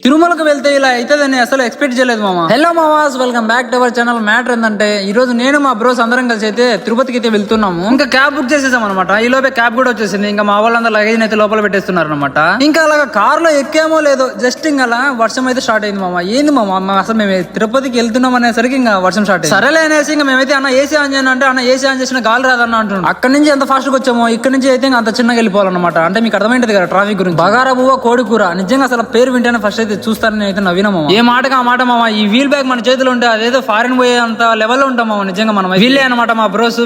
తిరుమలకు వెళ్తే ఇలా అవుతుందని అసలు ఎక్స్పెక్ట్ చేయలేదు మామ. హలో మామాస్, welcome back to our channel. Matter ఏంటంటే ఈ రోజు నేను మా బ్రోస్ అందరం కలిసి అయితే తిరుపతికి అయితే వెళ్తున్నాము. ఇంకా క్యాబ్ బుక్ చేసేసాం అనమాట. ఈ లోపే క్యాబ్ కూడా వచ్చేసింది. ఇంకా మా వాళ్ళందరూ లగేజ్ అయితే లోపల పెట్టేస్తున్నారు అనమాట. ఇంకా అలాగా కార్ లో ఎక్కేమో లేదో జస్ట్ ఇంకా అలా వర్షం అయితే స్టార్ట్ అయింది మామ. ఏంది మామ అసలు మేము తిరుపతికి వెళ్తున్నాం అనేసరికి ఇంకా వర్షం స్టార్ట్ అయింది. సరేలే అనేసి ఇంకా మేమైతే అన్న ఏసీ ఆన్ చేయను అంటే అన్న ఏసీ ఆన్ చేసిన గాలి రాదన్న అంటున్నాం. అక్కడ నుంచి ఎంత ఫాస్ట్ గా వచ్చామో ఇక్కడ నుంచి అయితే అంత చిన్నగా వెళ్ళిపోవాలన్నమాట. అంటే మీకు అర్థమైంటది కదా ట్రాఫిక్ గురించి. బగారా బువ్వ కోడి కూర నిజంగా అసలు పేరు వింటేనే ఫస్ట్ అయితే చూస్తారని అయితే నవ్వినా మామ. ఏ మాటగా ఆ మాట మామ. ఈ వీల్ బ్యాగ్ మన చేతిలో ఉంటే అదేదో ఫారెన్ పోయే అంత లెవెల్ లో ఉంటాం మామ. నిజంగా మనం వీళ్ళే అనమాట మా బ్రోస్.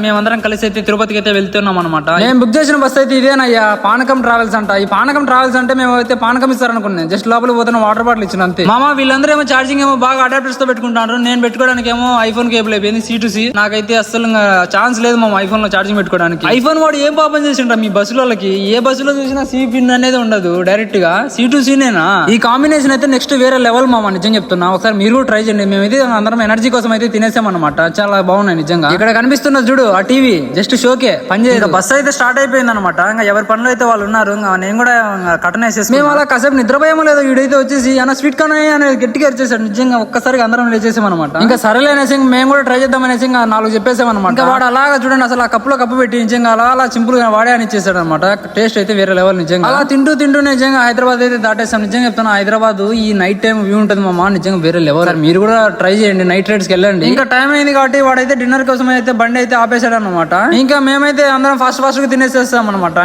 మేమందరం కలిసి అయితే తిరుపతికి అయితే వెళ్తున్నాం అనమాట. మేము బుక్ చేసిన బస్ అయితే ఇదేనయ్యా, పానకం ట్రావెల్స్ అంట. ఈ పానకం ట్రావెల్స్ అంటే మేము అయితే పానకం ఇస్తారనుకున్నాం. జస్ట్ లోపల పోతున్న వాటర్ బాటిల్ ఇచ్చిన అంతే మామ. వీళ్ళందరూ ఏమో ఛార్జింగ్ ఏమో బాగా అడాప్టర్స్ తో పెట్టుకుంటారు. నేను పెట్టుకోవడానికి ఏమో ఐఫోన్ కేబుల్ అయిపోయింది C2C. నాకైతే అసలు ఛాన్స్ లేదు మామ ఐఫోన్ లో ఛార్జింగ్ పెట్టుకోవడానికి. ఐఫోన్ వాడు ఏం పాపం చేసిండ్రా మీ బస్సులకి. ఏ బస్సులో చూసినా C పిన్ అనేది ఉండదు, డైరెక్ట్ గా C2C నేనా. ఈ కాంబినేషన్ అయితే నెక్స్ట్ వేరే లెవెల్ మామ. నిజం చెప్తున్నా, ఒకసారి మీరు కూడా ట్రై చేయండి. మేమైతే అందరం ఎనర్జీ కోసం అయితే తినేసాం అనమాట. చాలా బాగున్నాయి నిజంగా. ఇక్కడ కనిపిస్తున్న చూడు ఆ టీవీ జస్ట్ షోకే పనిచేయదు. బస్ అయితే స్టార్ట్ అయిపోయింది అనమాట. ఇంకా ఎవరి పనులు అయితే వాళ్ళు ఉన్నారు. నేను కూడా కటనేసేసి మేము అలా కాసేపు నిద్రపోయామో లేదో వీడైతే వచ్చేసి అన్న స్వీట్ కార్న్ అనేది గట్టిగా వచ్చేసాడు. నిజంగా ఒక్కసారిగా అందరం లేచేసాం అనమాట. ఇంకా సరేలే అనేసి మేము కూడా ట్రై చేద్దాం అనేసి ఇంకా 4 చెప్పేసాం అనమాట. ఇంకా వాడు అలాగా చూడండి అసలు ఆ కప్పులో కప్పు పెట్టి నిజంగా అలా సింపుల్ గా వాడే అని ఇచ్చేసాడు అనమాట. టేస్ట్ అయితే వేరే లెవెల్ నిజంగా. అలా తింటూ నిజంగా హైదరాబాద్ అయితే దాటేసాం. నిజంగా చెప్తాను, హైదరాబాద్ ఈ నైట్ టైం వ్యూ ఉంటుంది మామ. నిజంగా వేరే లెవెల్. మీరు కూడా ట్రై చేయండి, నైట్ రైడ్స్ కి వెళ్ళండి. ఇంకా టైం అయింది కాబట్టి వాడైతే డిన్నర్ కోసం అయితే బండి అయితే ఆపేసాడు అనమాట. ఇంకా మేమైతే అందరం ఫాస్ట్ గా తినేసేస్తాం అనమాట.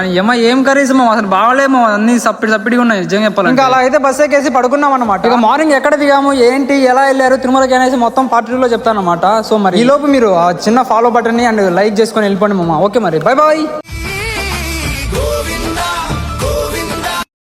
ఏం కర్రీస్ అసలు బాగాలేమో, అన్ని సప్పిడిగా ఉన్నాయి నిజంగా చెప్పాలి. ఇంకా అలా అయితే బస్ ఎక్కేసి పడుకున్నాం అనమాట. ఇక మార్నింగ్ ఎక్కడ దిగాము, ఏంటి, ఎలా వెళ్ళారు తిరుమలకి అనేసి మొత్తం పార్ట్ 2 లో చెప్తాను అనమాట. సో మరి ఈ లోపు మీరు ఆ చిన్న ఫాలో బటన్ ని అండ్ లైక్ చేసుకొని వెళ్ళిపోండి మామ. ఓకే మరి, బై బాయ్.